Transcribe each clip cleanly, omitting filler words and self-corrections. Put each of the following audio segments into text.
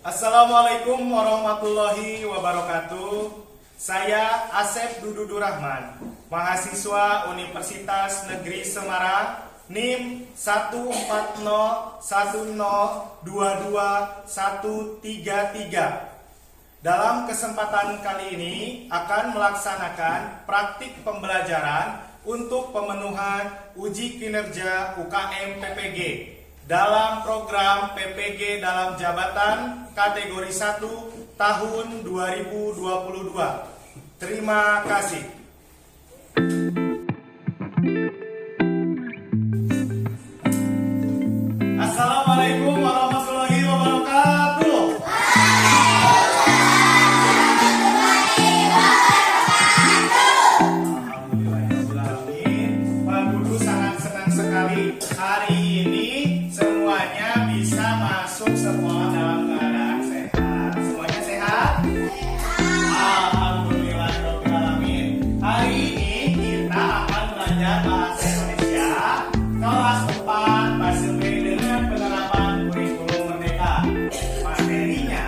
Assalamualaikum warahmatullahi wabarakatuh. Saya Asep Dududu Rahman, mahasiswa Universitas Negeri Semarang, NIM 14010222133. Dalam kesempatan kali ini akan melaksanakan praktik pembelajaran untuk pemenuhan uji kinerja UKM PPG dalam program PPG dalam jabatan kategori 1 tahun 2022. Terima kasih. Assalamualaikum warahmatullahi wabarakatuh. Alhamdulillahirrahmanirrahim. Pak Dudu sangat senang sekali hari ini semuanya bisa masuk sekolah dalam keadaan sehat. Semuanya sehat? Alhamdulillahirrahmanirrahim. Hari ini kita akan belajar bahasa Indonesia kelas 4 bahasa B dengan penerapan kurikulum merdeka. Materinya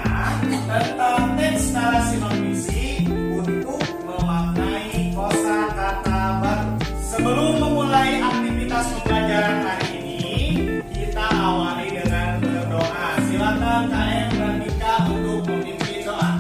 tentang teks narasi non-fiksi untuk memaknai kosakata baru. Sebelum memulai aktivitas pembelajaran hari ini, kita awali dengan berdoa. Silakan KM dan Mika untuk memimpin doa.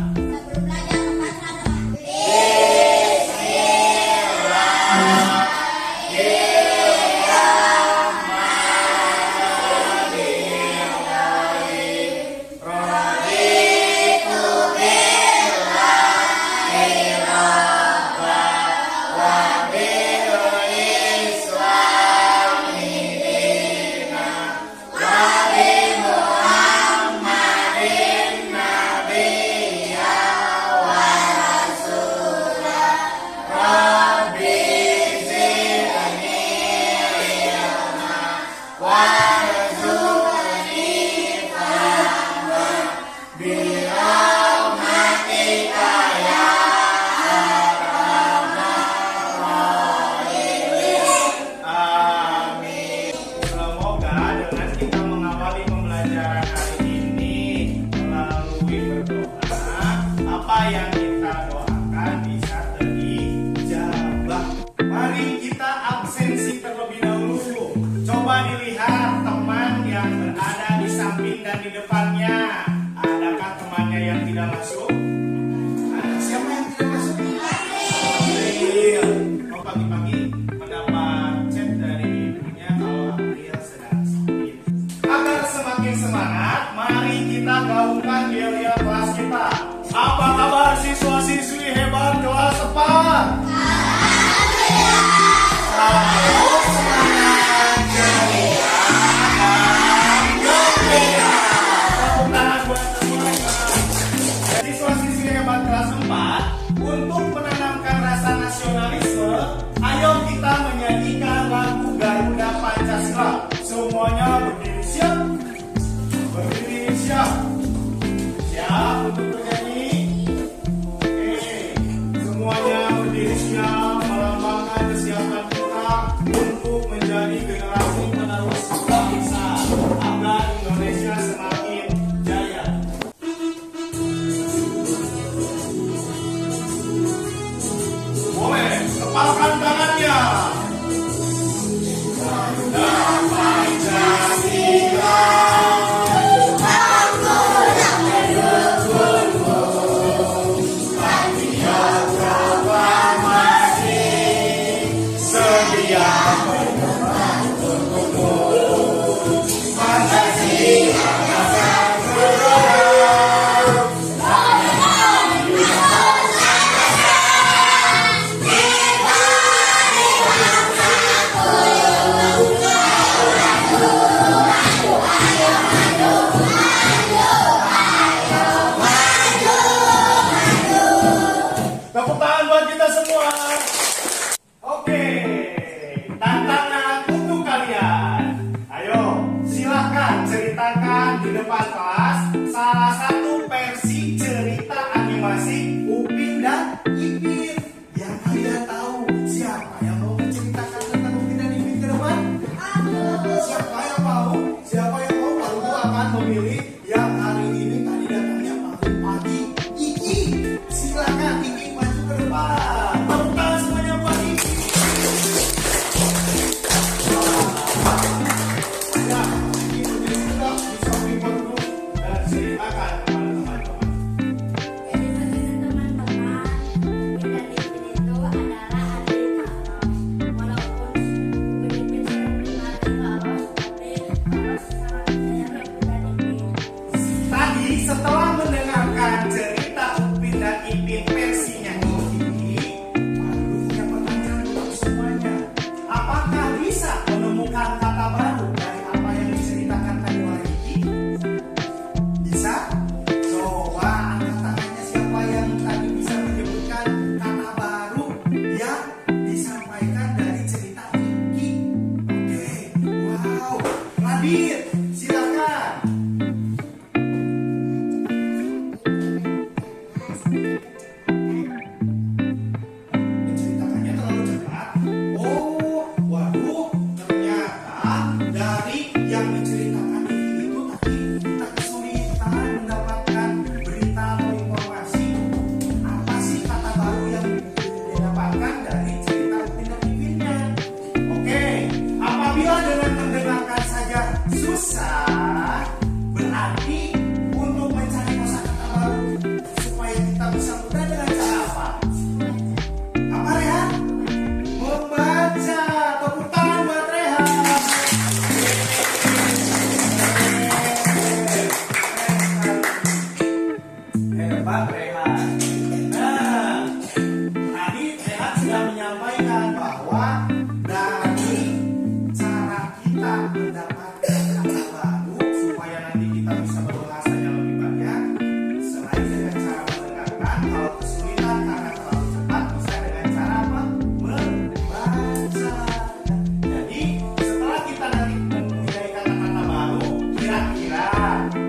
Apa yang kita doakan bisa terijabah. Mari kita absensi terlebih dahulu. Coba dilihat teman yang berada di samping dan di depannya. Adakah temannya yang tidak masuk? Ada siapa yang tidak masuk? April. Oh, pagi-pagi mendapat chat dari ibunya kalau April sedang sakit. Agar semakin semangat, mari kita gaungkan yel-yel kelas kita. Apa kabar siswa-siswi hebat kelas 4? Salam semangat, ceria, dan gembira. Tepuk tangan buat semuanya. Siswa-siswi hebat kelas 4, untuk menanamkan rasa nasionalisme, ayo kita menyanyikan lagu Garuda Pancasila. Semuanya berdiri siap. Berdiri siap. Siap untuk bernyanyi. Semuanya berdiri siap melambangkan kesiapan kita untuk menjadi generasi penerus bangsa agar Indonesia semakin jaya. Boleh, lepaskan tangannya. Garuda Pancasila. Tepuk tangan buat kita semua. Oke, tantangan untuk kalian. Ayo, silahkan ceritakan di depan kelas salah satu versi cerita animasi Upin dan Ipin. Biar kalian tahu siapa yang mau menceritakan tentang Upin dan Ipin ke depan. Siapa yang mau? Siapa yang mau? Lalu akan memilih yang hari ini kandidat Adit, silakan. Menceritakannya terlalu cepat. Oh, waduh, ternyata dari yang diceritakan itu tadi kita kesulitan mendapatkan berita atau informasi. Apa sih kata baru yang didapatkan dari cerita Upin dan Ipinnya? Oke, apabila dengan mendengarkan saja susah, berarti untuk mencari kosakata baru supaya kita bisa mudah dengan cara apa? Apa, Rehan? Membaca. Tepuk tangan buat Rehan. Hebat Rehan. Nah, tadi Rehan sudah menyampaikan bahwa dari cara kita mendapatkan kata baru supaya nanti kita bisa berbahasanya lebih banyak, selain dengan cara mendengarkan, kalau kesulitan karena terlalu cepat, bisa dengan cara apa? Membaca. Jadi setelah kita nanti mempunyai kata-kata baru, kira-kira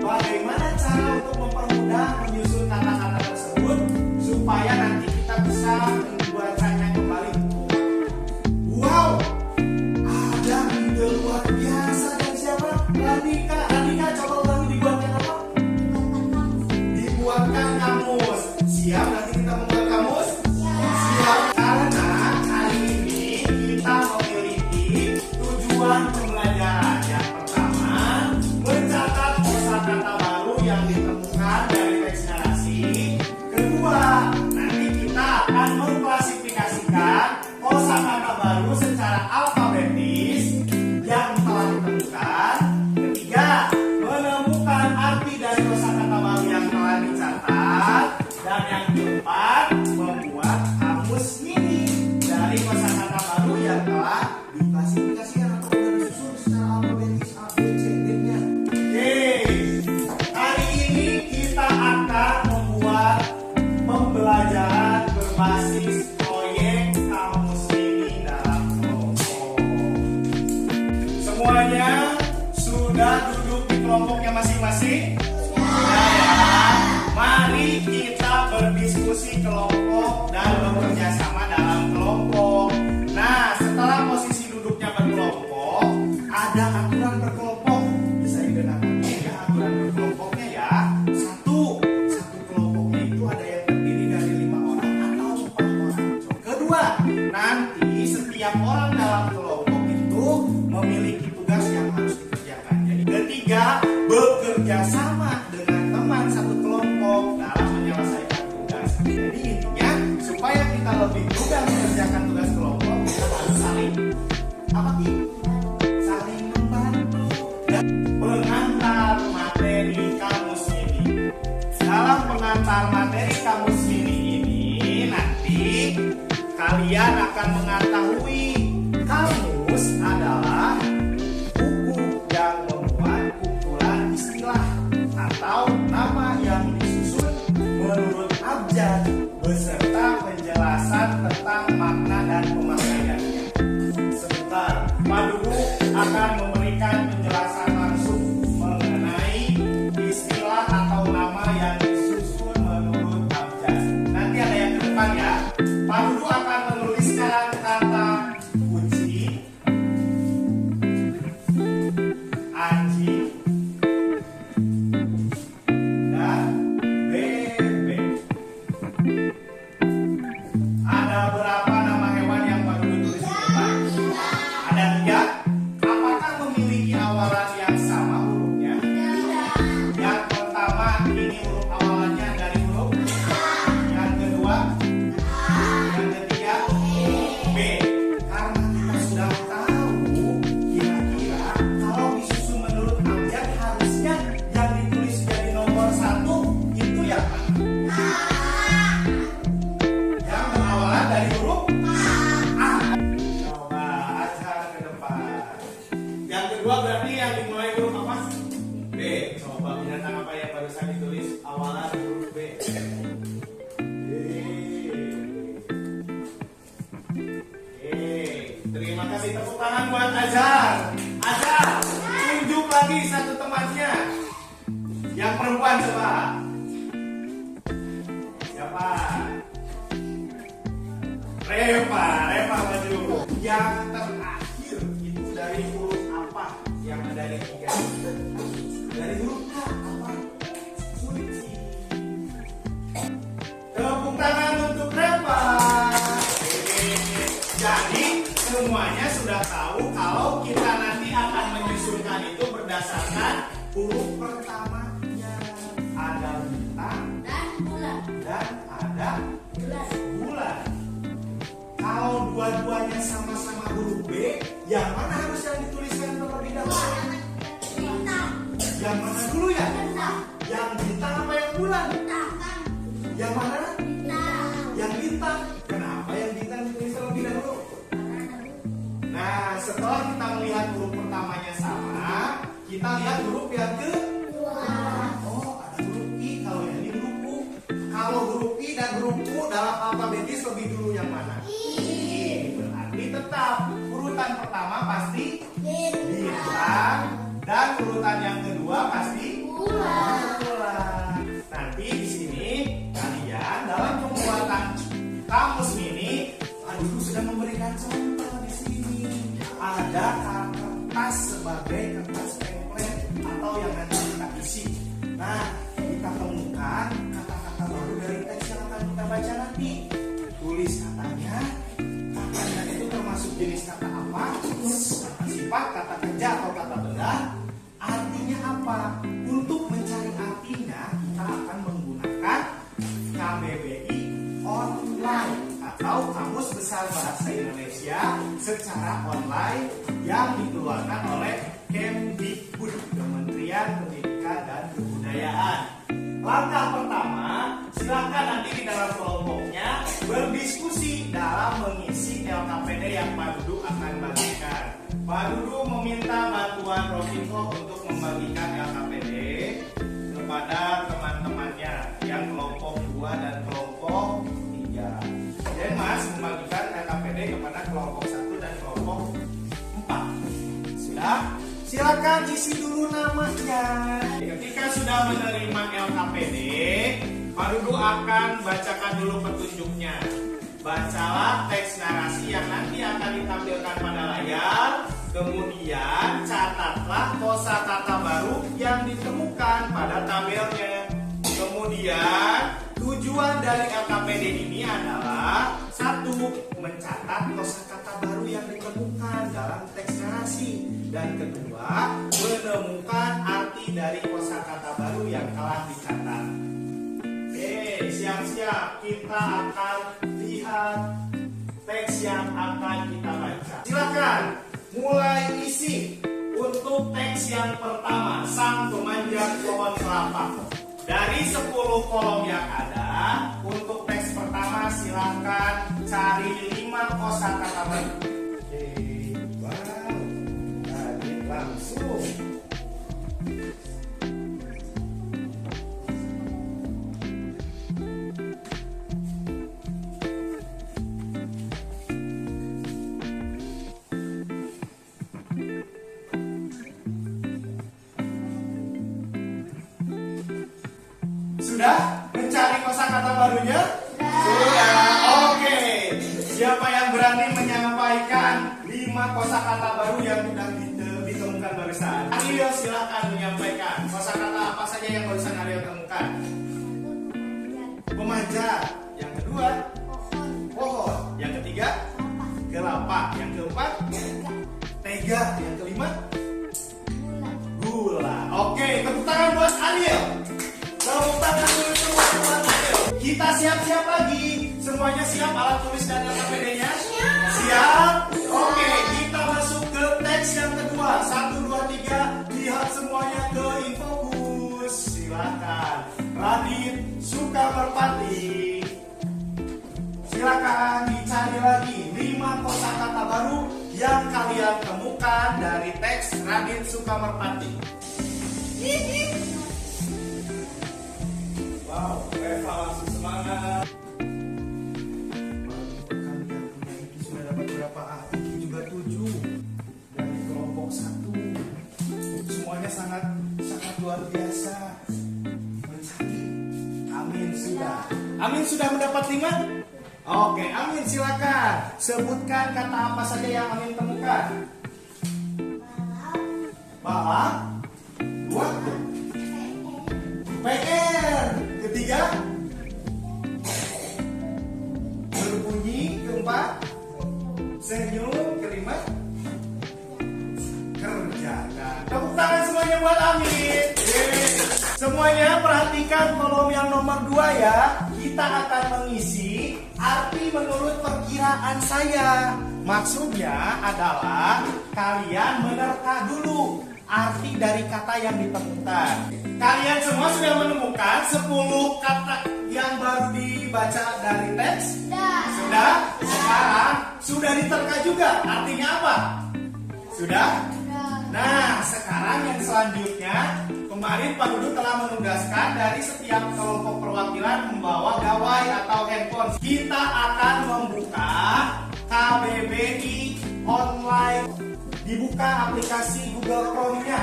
bagaimana cara untuk mempermudah menyusun kata-kata tersebut supaya nanti kita bisa membacanya kembali? Wow, ada ide luar biasa dari siapa? Radika. Radika, coba ulangi, dibuatkan apa? Dibuatkan kamus. Siap nanti kita membuat kamus? Siap. Karena hari ini kita memiliki tujuan pembelajaran. Yang pertama, mencatat kosakata baru yang ditemukan dari teks narasi. Kedua, nanti kita akan mengklasifikasikan kosakata baru secara alfabetis yang telah ditemukan. Ketiga, menemukan arti dari kosakata baru yang telah dicatat. Dan yang keempat, membuat kamus mini dari kosakata baru yang telah diklasifikasikan atau sudah disusun secara alfabetis A, B, C, D-nya. Oke, hari ini kita akan membuat pembelajaran berbasis proyek kamus mini dalam kelompok. Semuanya sudah duduk di kelompoknya masing-masing? Sudah ya. Mari kita berdiskusi kelompok dan bekerja sama dalam kelompok. Nah, setelah posisi duduknya berkelompok, ada aturan berkelompok. Bisa didengarkan ya aturan berkelompoknya ya. Satu kelompoknya itu ada yang terdiri dari 5 orang atau 4 orang. Kedua, nanti setiap orang dalam kelompok itu memiliki tugas yang harus dikerjakan. Jadi ketiga, bekerja sama dengan teman satu kelompok dalam menyelesaikan tugas. Jadi intinya supaya kita lebih mudah mengerjakan tugas kelompok, kita harus saling apa sih? Saling membantu. Dan pengantar materi kamus ini. Dalam pengantar materi kamus ini nanti kalian akan mengetahui kamus adalah buku yang memuat kumpulan istilah atau nama yang disusun menurut abjad beserta penjelasan tentang makna dan pemakaiannya. Sebentar, Pak Guru akan memberikan penjelasan langsung mengenai istilah atau nama yang disusun menurut abjad. Nanti ada yang ke depan ya. Pak Guru akan menuliskan kata kunci, anjing, dan bebek. Ada berapa nama hewan yang Pak Guru tulis di depan? Ada 3. Apakah memiliki awalan yang sama hurufnya? Yang pertama, ini huruf awalannya dari huruf. Yang kedua, yang ketiga, B. Karena kita sudah tahu kira-kira kalau disusun menurut abjad harusnya yang ditulis jadi nomor 1 itu yang mana? Yang berawalan dari huruf A. Coba ajar ke depan. Yang kedua berarti yang dimulai huruf apa? B. Coba binatang apa yang barusan ditulis awalan huruf B? Terima kasih, tepuk tangan buat Ajar. Ajar, tunjukkan lagi satu temannya. Yang perempuan coba. Siapa? Reva maju. Yang terakhir itu dari huruf apa? Yang dari 3. Dari huruf K apa? Suci. Tepuk tangan untuk Reva. Jadi semuanya sudah tahu kalau kita nanti akan menyusunkan itu berdasarkan huruf pertamanya. Ada bintang dan bulan. dan ada bulan. Kalau dua-duanya sama-sama huruf B, yang mana harus yang dituliskan terlebih dahulu? Bintang. Yang mana dulu ya? Bintang. Yang bintang apa yang bulan? Bintang. Yang mana? Bintang. Yang bintang. Kenapa yang bintang ditulis terlebih dahulu? Nah, setelah kita melihat huruf pertamanya sama, kita lihat huruf yang kedua. Oh, ada huruf I, kalau yang ini huruf U. Kalau huruf I dan huruf U dalam alfabetis lebih dulu yang mana? I. Berarti tetap urutan pertama pasti bintang dan urutan yang kedua pasti bulan. Nanti di sini kalian dalam pembuatan kamus mini, Guru sudah memberikan contoh di sini. Ada kertas sebagai kertas template atau yang nanti kita isi. Nah, kita temukan kata-kata baru dari teks yang akan kita baca nanti. Tulis katanya itu termasuk jenis kata apa? Kata sifat, kata kerja atau kata benda. Artinya apa? Untuk mencari artinya kita akan menggunakan KBBI online atau Kamus Besar Bahasa Indonesia secara online yang dikeluarkan oleh Kemdikbud, Kementerian Pendidikan dan Kebudayaan. Langkah pertama, silakan nanti di dalam kelompoknya berdiskusi dalam mengisi LKPD yang Pak Dudu akan bagikan. Pak Dudu meminta bantuan Rovinko untuk membagikan LKPD kepada teman-temannya yang kelompok 2 dan kelompok 3. Dan Mas membagikan LKPD kepada kelompok 1 dan kelompok 4. Sudah? Silakan isi dulu namanya. Ketika sudah menerima LKPD, Pak Dudu akan bacakan dulu petunjuknya. Bacalah teks narasi yang nanti akan ditampilkan pada layar. Kemudian catatlah kosakata baru yang ditemukan pada tabelnya. Kemudian tujuan dari LKPD ini adalah 1. Mencatat kosakata baru yang ditemukan dalam teks narasi. Dan kedua, menemukan arti dari kosakata baru yang telah dicatat. Oke, siap-siap kita akan lihat teks yang akan kita baca. Silakan mulai isi untuk teks yang pertama, Sang Pemanjat Pohon Kelapa. Dari 10 kolom yang ada, untuk teks pertama silakan cari 5 kosakata baru. Wow, lanjut langsung. Sudah mencari kosakata barunya? Sudah. Oke. Siapa yang berani menyampaikan 5 kosakata baru yang sudah ditemukan barusan? Aryo silakan menyampaikan. Kosakata apa saja yang barusan Aryo temukan? Pemanjat. Yang kedua? Pohon. Yang ketiga? Kelapa. Yang keempat? Tega. Yang kelima? Gula. Oke, tepuk tangan buat Aryo. Tepuk tangan dulu semua buat Aryo. Kita siap-siap lagi. Semuanya siap alat tulis dan LKPD-nya? Siap? Oke, kita masuk ke teks yang kedua. 1, 2, 3. Lihat semuanya ke Infokus. Silakan. Radit Sukamerpati. Silakan dicari lagi 5 kosakata baru yang kalian temukan dari teks Radit Sukamerpati. Wow, Reva langsung semangat. Kalian punya itu sudah dapat berapa? Iki juga 7 dari kelompok 1. Semuanya jawabannya sangat luar biasa. Mencari. Amin sudah. Amin sudah mendapat 5? Oke, Amin silakan. Sebutkan kata apa saja yang Amin temukan. Balap. 2. PR. Ketiga. Berbunyi. Keempat. Senyum. Kelima. Kerjakan. Tepuk tangan semuanya buat Amin. Semuanya perhatikan kolom yang nomor 2 ya. Kita akan mengisi arti menurut perkiraan saya. Maksudnya adalah kalian menerka dulu arti dari kata yang ditemukan. Kalian semua sudah menemukan 10 kata yang baru dibaca dari teks? Sudah? Sekarang sudah diterka juga. Artinya apa? Sudah? Nah, sekarang yang selanjutnya, kemarin Pak Dudu telah menugaskan dari setiap kelompok perwakilan membawa gawai atau handphone. Kita akan membuka KBBI online. Dibuka aplikasi Google Chrome-nya.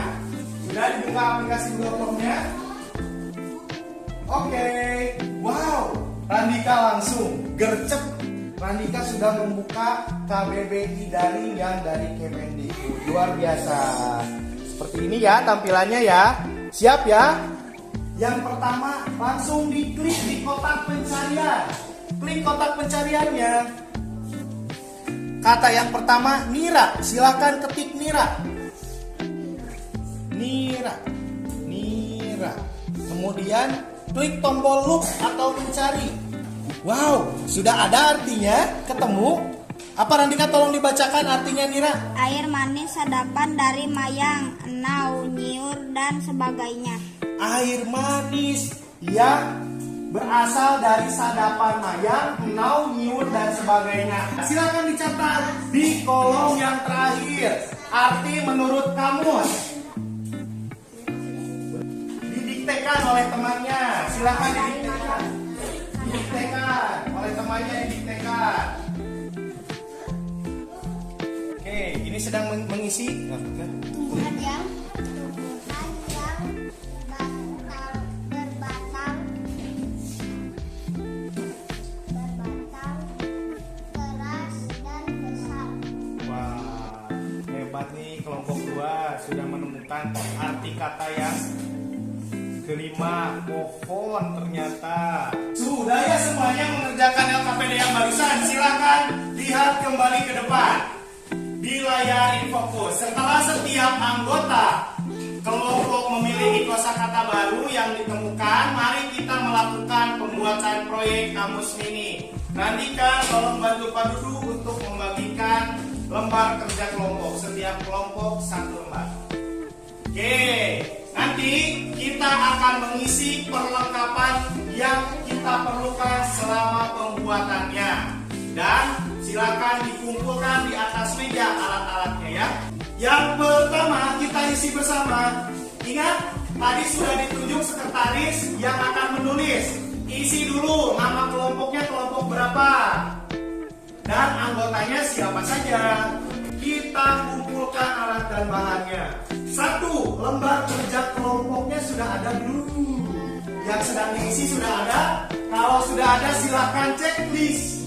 Sudah dibuka aplikasi Google Chrome-nya? Oke. Wow, Randika langsung gercep. Randika sudah membuka KBBI daring yang dari Kemendikbud. Luar biasa. Seperti ini ya tampilannya ya. Siap ya? Yang pertama langsung diklik di kotak pencarian. Klik kotak pencariannya. Kata yang pertama Nira. Silakan ketik Nira. Nira. Nira. Kemudian klik tombol look atau mencari. Wow, sudah ada artinya, ketemu. Apa Randika tolong dibacakan artinya Nira? Air manis sadapan dari mayang, enau, nyiur, dan sebagainya. Air manis yang berasal dari sadapan mayang, enau, nyiur, dan sebagainya. Silakan dicatat di kolom yang terakhir. Arti menurut kamus. Didiktekan oleh temannya. Silakan didiktekan. Didiktekan oleh temannya, didiktekan. Oke, ini sedang mengisi. Tuhan yang berbatang keras dan besar. Wah, hebat nih kelompok 2 sudah menemukan arti kata yang kelima, pohon ternyata. Sudah ya semuanya mengerjakan LKPD yang barusan. Silakan lihat kembali ke depan di layar InfoKus. Setelah setiap anggota kelompok memiliki kosakata baru yang ditemukan, mari kita melakukan pembuatan proyek kamus mini. Randika tolong bantu Pak Dudu untuk membagikan lembar kerja kelompok. Setiap kelompok 1 lembar. Oke, nanti kita akan mengisi perlengkapan yang kita perlukan selama pembuatannya. Dan silakan dikumpulkan di atas meja alat-alatnya ya. Yang pertama kita isi bersama. Ingat, tadi sudah ditunjuk sekretaris yang akan menulis. Isi dulu nama kelompoknya kelompok berapa. Dan anggotanya siapa saja. Kita kumpulkan alat dan bahannya. 1. Lembar kerja kelompoknya sudah ada belum? Yang sedang diisi sudah ada? Kalau sudah ada silakan checklist.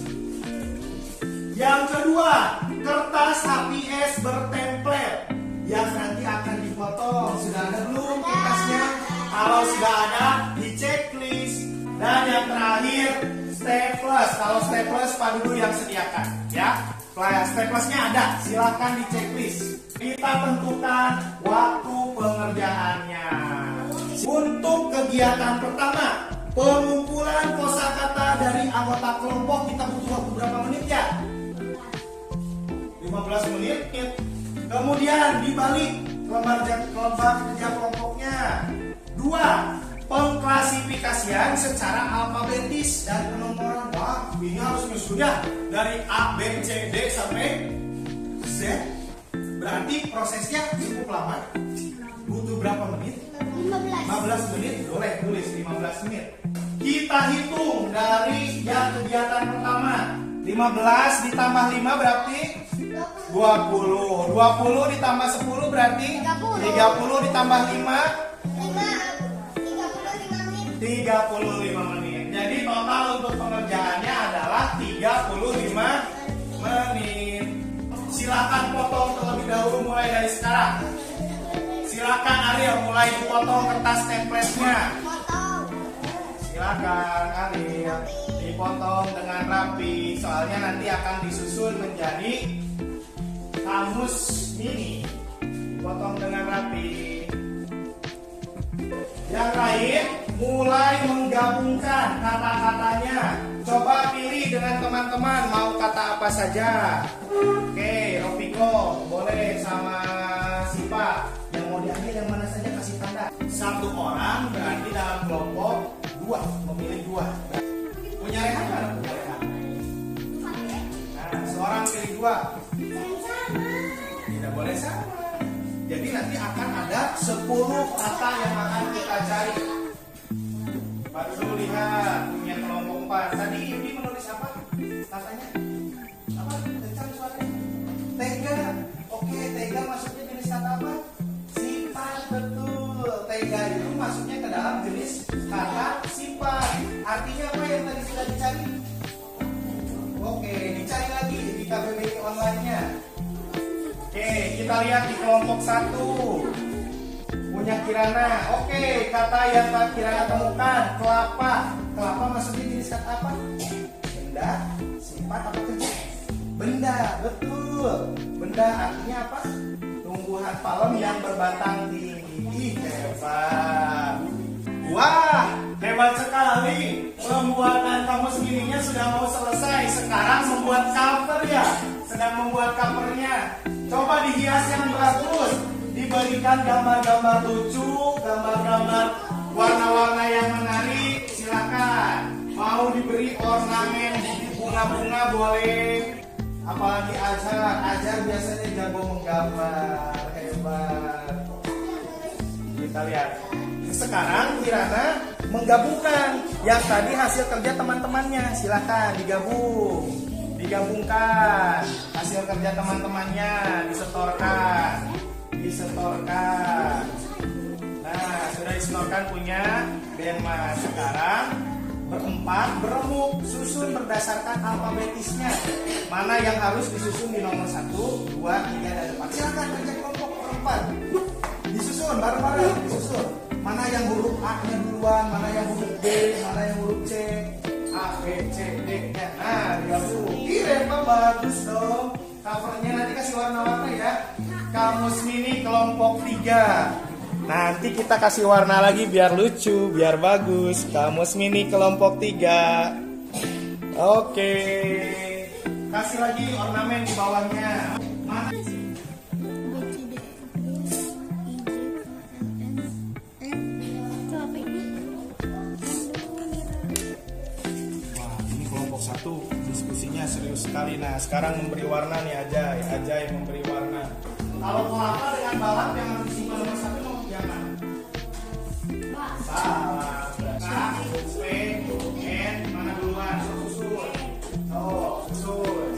Yang kedua, kertas HPS bertemplate yang nanti akan dipotong. Sudah ada belum kertasnya? Kalau sudah ada, di checklist. Dan yang terakhir, staples. Kalau staples Pak Dudu yang sediakan, ya. Staplesnya ada, silakan di checklist. Kita tentukan waktu pengerjaannya. Untuk kegiatan pertama, pengumpulan kosakata dari anggota kelompok, kita butuh waktu berapa menit ya? 15 menit. Kemudian dibalik lembar kerja kelompoknya. 2. Pengklasifikasian secara alfabetis dan penomoran. Wah, ini harus nyusunnya dari A, B, C, D sampai Z. Berarti prosesnya cukup lama. Butuh berapa menit? 15 menit. Boleh tulis 15 menit. Kita hitung dari yang kegiatan pertama. 15 ditambah 5 berarti 20. 20. 20 ditambah 10 berarti 30. 30 ditambah 5 35 menit. Jadi total untuk pengerjaannya adalah 35 menit. Silakan potong terlebih dahulu mulai dari sekarang. Silakan Ariel mulai dipotong kertas template-nya. Potong. Silakan Ariel dipotong dengan rapi. Soalnya nanti akan disusun menjadi kamus mini. Dipotong dengan rapi. Yang lain mulai menggabungkan kata-katanya. Coba pilih dengan teman-teman mau kata apa saja. Oke, Ropiko boleh sama Sipa. Yang mau diambil yang mana saja kasih tanda. Satu orang berarti dalam kelompok dua, memilih dua. Punya Rehan mana punya Rehan? Nah, seorang pilih dua. Tidak boleh sama. Jadi nanti akan ada 10 kata yang akan kita cari. Baru dulu lihat punya kelompok 4. Tadi Yudi menulis apa? Katanya apa? Kencang suaranya. Tega. Oke, tega maksudnya jenis kata apa? Sifat, betul. Tega itu masuknya ke dalam jenis kata sifat. Artinya apa yang tadi sudah dicari? Oke, dicari lagi di KBBI online-nya. Oke, kita lihat di kelompok 1. Punya Kirana. Oke, kata yang Pak Kirana temukan, kelapa. Kelapa maksudnya jenis kata apa? Benda, sifat apa kerja? Benda, betul. Benda artinya apa? Tumbuhan palem yang berbatang tinggi. Hebat. Wah, hebat sekali. Pembuatan kamus mininya sudah mau selesai. Sekarang membuat cover ya. Sedang membuat covernya. Coba dihias yang bagus. Diberikan gambar-gambar lucu, gambar-gambar warna-warna yang menarik. Silakan. Mau diberi ornamen bunga-bunga boleh. Apalagi Ajar biasanya jago menggambar. Hebat. Kita lihat. Sekarang Kirana menggabungkan yang tadi hasil kerja teman-temannya. Silakan digabungkan hasil kerja teman-temannya, disetorkan. Nah, sudah disetorkan punya Benma. Sekarang berempat beremuk, susun berdasarkan alfabetisnya. Mana yang harus disusun di nomor 1, 2, 3, dan 4. Silakan kerja kelompok berempat. Disusun bareng-bareng, disusun. Mana yang huruf A-nya duluan, mana yang huruf B, mana yang huruf C. A, B, C, D-nya. Nah, digabung. Rempa bagus dong. Covernya nanti kasih warna-warna ya. Kamus mini kelompok 3. Nanti kita kasih warna lagi biar lucu, biar bagus. Kamus mini kelompok 3. Oke. Kasih lagi ornamen di bawahnya. Mana? Diskusinya serius sekali. Nah, sekarang memberi warna nih Ajay memberi warna. Kalau kelapa dengan balap yang harus disimpan nomor 1 mau yang mana? Balap. Nah, P, N, mana duluan? Susun. Susun.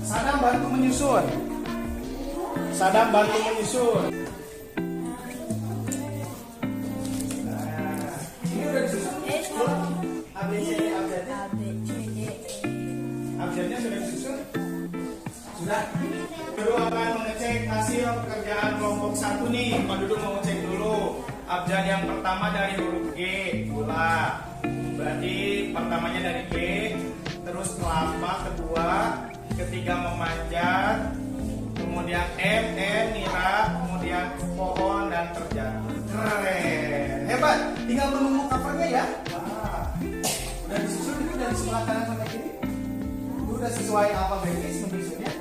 Sadam bantu menyusun. Nah, ini udah disusun. Abjadnya sudah disusun? Sudah. Dulu akan mengecek hasil pekerjaan kelompok 1 nih. Pak Dudung mau cek dulu. Abjad yang pertama dari huruf G, gula. Berarti pertamanya dari G, terus kelapa kedua, ketiga memanjat, kemudian M, N, nira, kemudian pohon dan terjatuh. Keren. Hebat. Tinggal menunggu covernya ya. Wah. Udah disusun itu dari sebelah kanan sampai kiri. Udah sesuai alfabetis menyusunnya.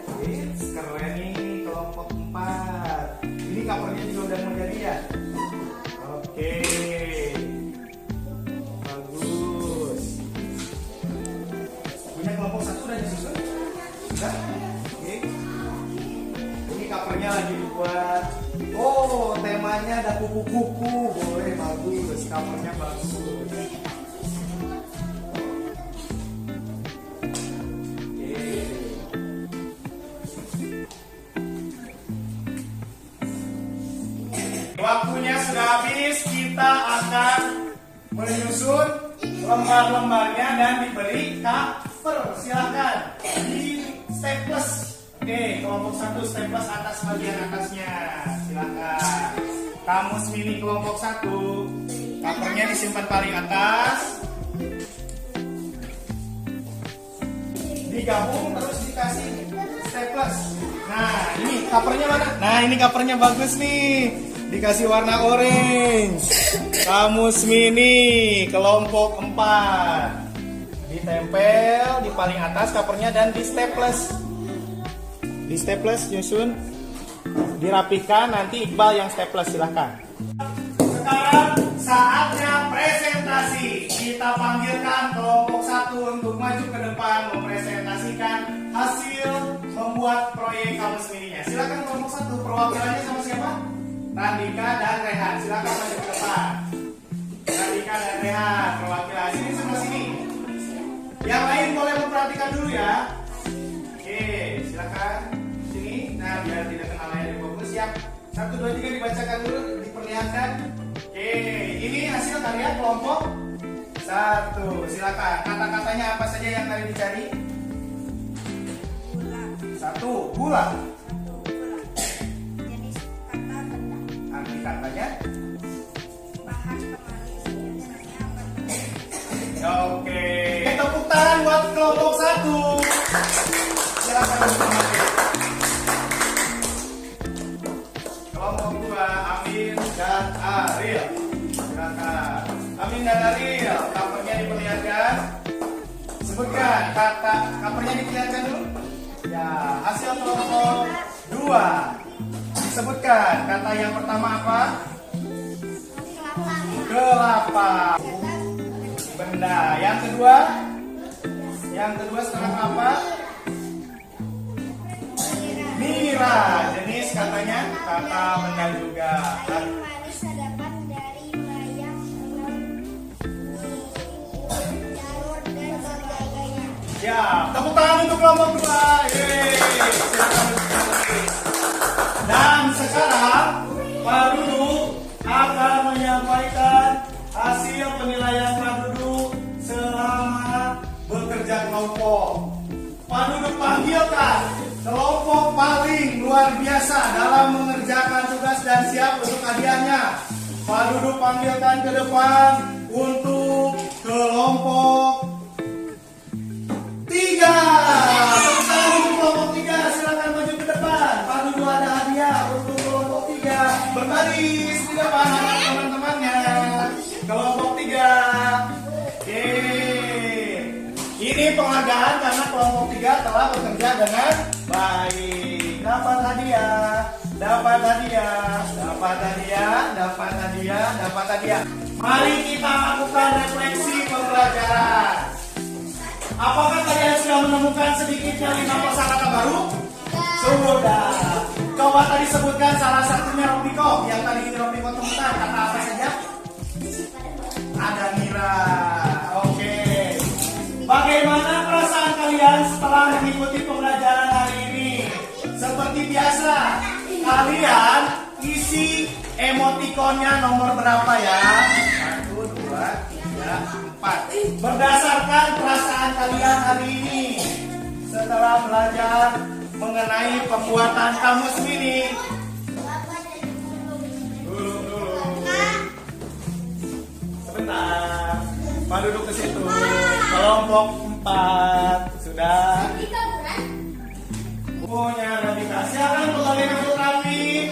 Keren nih kelompok 4. Ini covernya juga udah mau jadi ya. Oke. Bagus. Punya kelompok 1 udah disusun? Sudah? Oke. Ini covernya lagi dibuat. Oh, temanya ada kupu-kupu. Boleh, bagus. Covernya bagus. sudah habis, kita akan menyusun lembar-lembarnya dan diberi cover. Silakan di staples. Oke, kelompok 1 staples atas bagian atasnya. Silakan. Kamus mini kelompok 1. Covernya disimpan paling atas. Digabung terus dikasih staples. Nah, ini covernya mana? Nah, ini covernya bagus nih. Dikasih warna orange. Kamus mini kelompok 4. Ditempel di paling atas covernya dan di staples. Di staples nyusun. Dirapikan, nanti Iqbal yang staples, silahkan. Sekarang saatnya presentasi. Kita panggilkan kelompok 1 untuk maju ke depan mempresentasikan hasil membuat proyek kamus mininya. Silakan kelompok 1, perwakilannya sama siapa? Randika dan Rehan. Silakan maju ke depan. Randika dan Rehan, perwakilan. Sini sebelah sini. Yang lain boleh memperhatikan dulu ya. Oke, silakan. Sini. Nah, biar tidak kena layar yang fokus. Siap. 1, 2, 3 dibacakan dulu, diperlihatkan. Oke, ini hasil karya kelompok 1. Silakan. Kata-katanya apa saja yang tadi dicari? 1, gula. Jenis kata benda. Arti katanya? Bahan pemanis biasanya benda. Oke. Tepuk tangan buat kelompok 1. Silakan untuk maju. Kelompok 2, Amin dan Ariel. Silakan. Amin dan Ariel, covernya diperlihatkan. Sebutkan kata, covernya diperlihatkan dulu. Ya, hasil kelompok 2. Disebutkan kata yang pertama apa? Kelapa. Benda. Yang kedua? Yang kedua setelah kelapa? Nira. Jenis katanya kata benda juga. Air manis terdapat dari mayang, jalur dan sebagainya. Ya, tepuk tangan untuk kelompok 2. Yeay. Silakan berterima. Dan sekarang Pak Duduk akan menyampaikan hasil penilaian Pak Duduk selama bekerja kelompok. Pak Duduk panggilkan kelompok paling luar biasa dalam mengerjakan tugas dan siap untuk hadiahnya. Pak Duduk panggilkan ke depan untuk kelompok 3. Tepuk tangan untuk kelompok 3. Silakan maju ke depan. Pak Duduk ada hadiah untuk kelompok 3. Berbaris di depan teman-temannya. Kelompok 3. Oke. Ini penghargaan karena kelompok 3 telah bekerja dengan baik. Dapat hadiah, dapat hadiah, dapat hadiah, dapat hadiah, dapat hadiah. Mari kita lakukan refleksi pembelajaran. Apakah kalian sudah menemukan sedikitnya 5 kosakata baru? Sudah. Coba tadi sebutkan salah satunya Ropiko. Yang tadi ini Ropiko temukan kata apa saja? Ada Mira. Oke. Bagaimana perasaan kalian setelah mengikuti pembelajaran hari ini? Seperti biasa, kalian isi emotikonnya nomor berapa ya? 1, 2, 3, 4. Berdasarkan perasaan kalian hari ini setelah belajar mengenai pembuatan kamus mini. Dulu. Sebentar. Pak duduk ke situ. Kelompok 4 sudah. Punya Nabita. Silakan kembali duduk rapi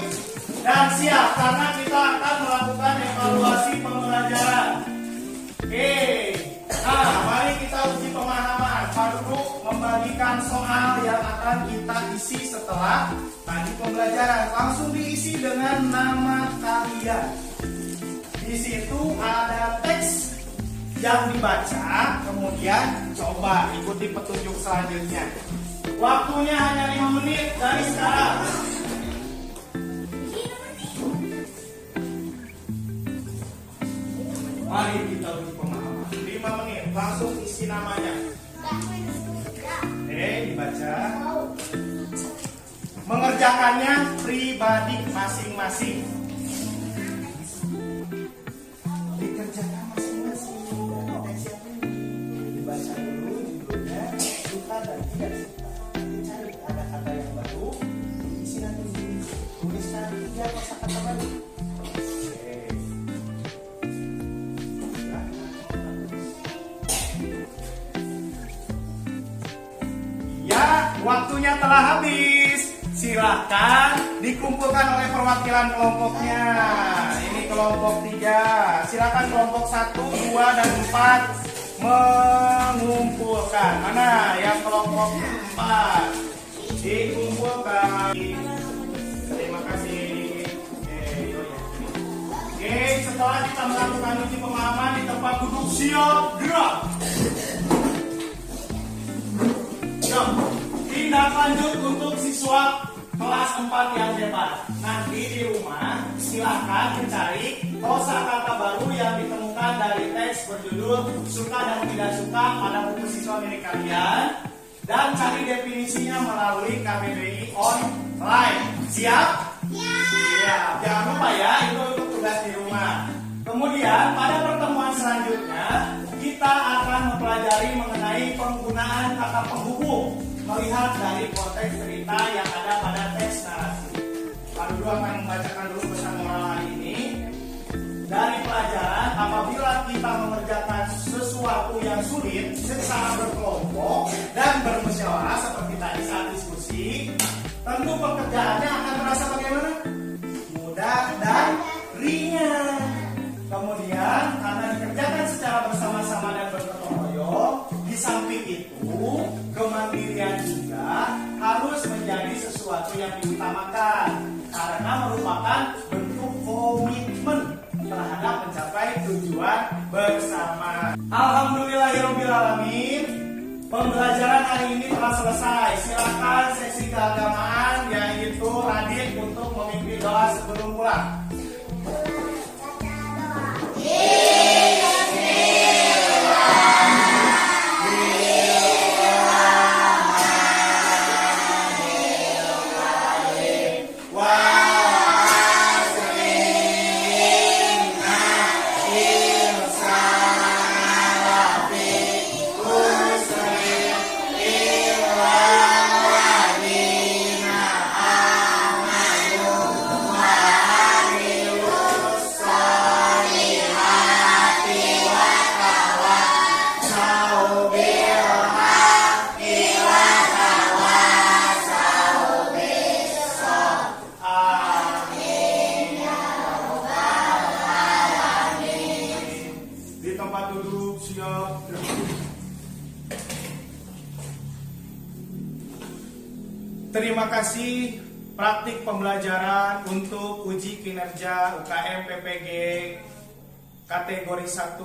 dan siap karena kita akan melakukan evaluasi pembelajaran. Oke. Nah, mari kita uji pemahaman. Pak duduk membagikan soal yang akan kita isi setelah tadi pembelajaran. Langsung diisi dengan nama kalian. Di situ ada teks yang dibaca, kemudian coba ikuti petunjuk selanjutnya. Waktunya hanya 5 menit dari sekarang. Mari kita uji pemahaman. 5 menit, langsung isi namanya. Dibaca. Mengerjakannya pribadi masing-masing. waktunya telah habis. Silahkan dikumpulkan oleh perwakilan kelompoknya. Ini kelompok 3. Silakan kelompok 1, 2, dan 4 mengumpulkan. Mana yang kelompok 4? Dikumpulkan. Terima kasih. Oke, setelah kita melakukan uji pemahaman di tempat duduk, siap gerak. Siap. Tindak lanjut untuk siswa kelas 4 yang hebat. Nanti di rumah silakan mencari kosakata baru yang ditemukan dari teks berjudul Suka dan Tidak Suka pada buku siswa milik kalian, dan cari definisinya melalui KBBI online. Siap? Siap. Jangan lupa ya, itu untuk tugas di rumah. Kemudian pada pertemuan selanjutnya kita akan mempelajari mengenai penggunaan kata penghubung melihat dari konteks cerita yang ada pada teks narasi. Pak Dudu akan membacakan dulu pesan moral hari ini. Dari pelajaran, apabila kita mengerjakan sesuatu yang sulit secara berkelompok dan bermusyawarah seperti tadi saat diskusi, tentu pekerjaannya akan terasa bagaimana? Mudah dan ringan. Kemudian karena dikerjakan secara bersama-sama dan bergotong royong, di samping itu kemandirian juga harus menjadi sesuatu yang diutamakan karena merupakan bentuk komitmen terhadap mencapai tujuan bersama. Alhamdulillahirobbilalamin. Pembelajaran hari ini telah selesai. Silakan seksi keagamaan yaitu Radit untuk memimpin doa sebelum pulang. Terima kasih. Praktik pembelajaran untuk uji kinerja UKM PPG kategori 1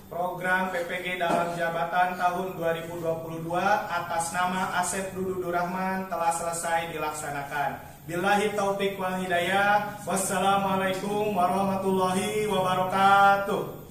program PPG dalam jabatan tahun 2022 atas nama Asep Dudu Durrahman telah selesai dilaksanakan. Billahi taufik wal hidayah. Wassalamualaikum warahmatullahi wabarakatuh.